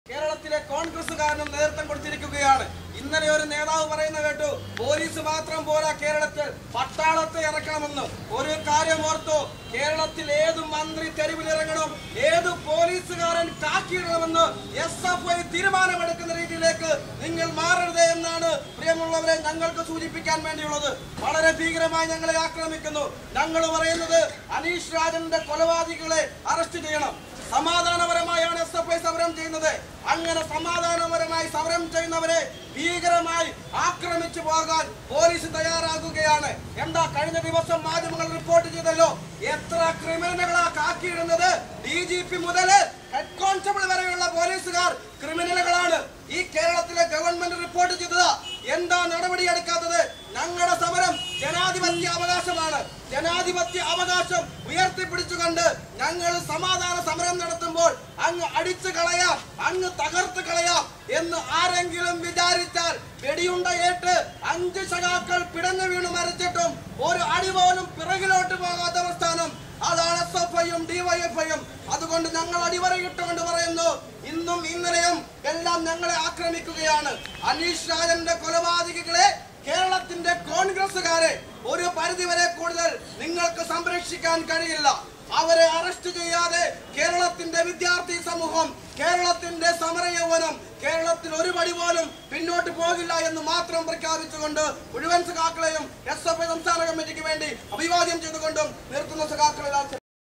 കേരളത്തിലെ കോൺഗ്രസുകാരനും നേതൃത്വം കൊടുത്തിരിക്കുകയാണ്. ഇന്നലെ ഒരു നേതാവ് പറയുന്ന കേട്ടു, പോലീസ് മാത്രം പോരാ, കേരളത്തിൽ പട്ടാളത്തെ ഇറക്കണമെന്ന്. ഒരു കാര്യം ഓർത്തു, കേരളത്തിൽ ഏത് മന്ത്രി തെരുവിലിറങ്ങണം, ഏത് പോലീസുകാരൻ കാക്കിയിടണമെന്ന് SFI തീരുമാനമെടുക്കുന്ന രീതിയിലേക്ക് നിങ്ങൾ മാറരുതേ എന്നാണ് പ്രിയമുള്ളവരെ ഞങ്ങൾക്ക് സൂചിപ്പിക്കാൻ വേണ്ടിയുള്ളത്. വളരെ ഭീകരമായി ഞങ്ങളെ ആക്രമിക്കുന്നു. ഞങ്ങൾ പറയുന്നത് അനീഷ് രാജന്റെ കൊലപാതകികളെ അറസ്റ്റ് ചെയ്യണം. സമാധാനപരമായാണ് SFI സമരം ചെയ്യുന്നത്. അങ്ങനെ സമാധാനപരമായി സമരം ചെയ്യുന്നവരെ ഭീകരമായി ആക്രമിച്ചു പോകാൻ പോലീസ് തയ്യാറാകുകയാണ്. എന്താ കഴിഞ്ഞ ദിവസം മാധ്യമങ്ങൾ റിപ്പോർട്ട് ചെയ്തല്ലോ, എത്ര ക്രിമിനലുകളാ കാക്കിയിടുന്നത്. DGP മുതൽ ഹെഡ് കോൺസ്റ്റബിൾ വരെയുള്ള പോലീസുകാർ ക്രിമിനലുകളാണ്. ഈ കേരളത്തിലെ ഗവൺമെന്റ് റിപ്പോർട്ട് ചെയ്തത് എന്താ നടപടിയെടുക്കാത്തത്? ഞങ്ങളുടെ സമരം ജനാധിപത്യ അവകാശമാണ്. ജനാധിപത്യ അവകാശം ഉയർത്തിപ്പിടിച്ചുകൊണ്ട് ഞങ്ങൾ സമാധാന സമരം നടത്തുമ്പോൾ അങ്ങ് അടിച്ചു കളയാം, അങ്ങ് തകർത്ത് കളയാം എന്ന് ആരെങ്കിലും വിചാരിച്ചാൽ വെടിയുണ്ടയേറ്റ് 5 സഖാക്കൾ പിടഞ്ഞു വീണു മരിച്ചിട്ടും ഒരു അടി പോലും പിറകിലോട്ട് പോകാത്ത അവസ്ഥാനം. അതാണ് SFIയും DYFIയും. അതുകൊണ്ട് ഞങ്ങൾ അടിവരയിട്ടുകൊണ്ട് പറയുന്നു, ഇന്നും ഇന്നലെയും എല്ലാം ഞങ്ങളെ ആക്രമിക്കുകയാണ്. അനീഷ് രാജന്റെ കൊലപാതകികളെ, കേരളത്തിന്റെ കോൺഗ്രസുകാരെ ഒരു പരിധിവരെ കൂടുതൽ നിങ്ങൾക്ക് സംരക്ഷിക്കാൻ കഴിയില്ല. അവരെ അറസ്റ്റ് ചെയ്യാതെ കേരളത്തിന്റെ വിദ്യാർത്ഥി സമൂഹം, കേരളത്തിന്റെ സമരയൗവനം കേരളത്തിൽ ഒരു പടി പോലും പിന്നോട്ട് പോകില്ല എന്ന് മാത്രം പ്രഖ്യാപിച്ചുകൊണ്ട് മുഴുവൻ സഖാക്കളെയും SFI സംസ്ഥാന കമ്മിറ്റിക്ക് വേണ്ടി അഭിവാദ്യം ചെയ്തുകൊണ്ടും നിർത്തുന്ന സഖാക്കളെ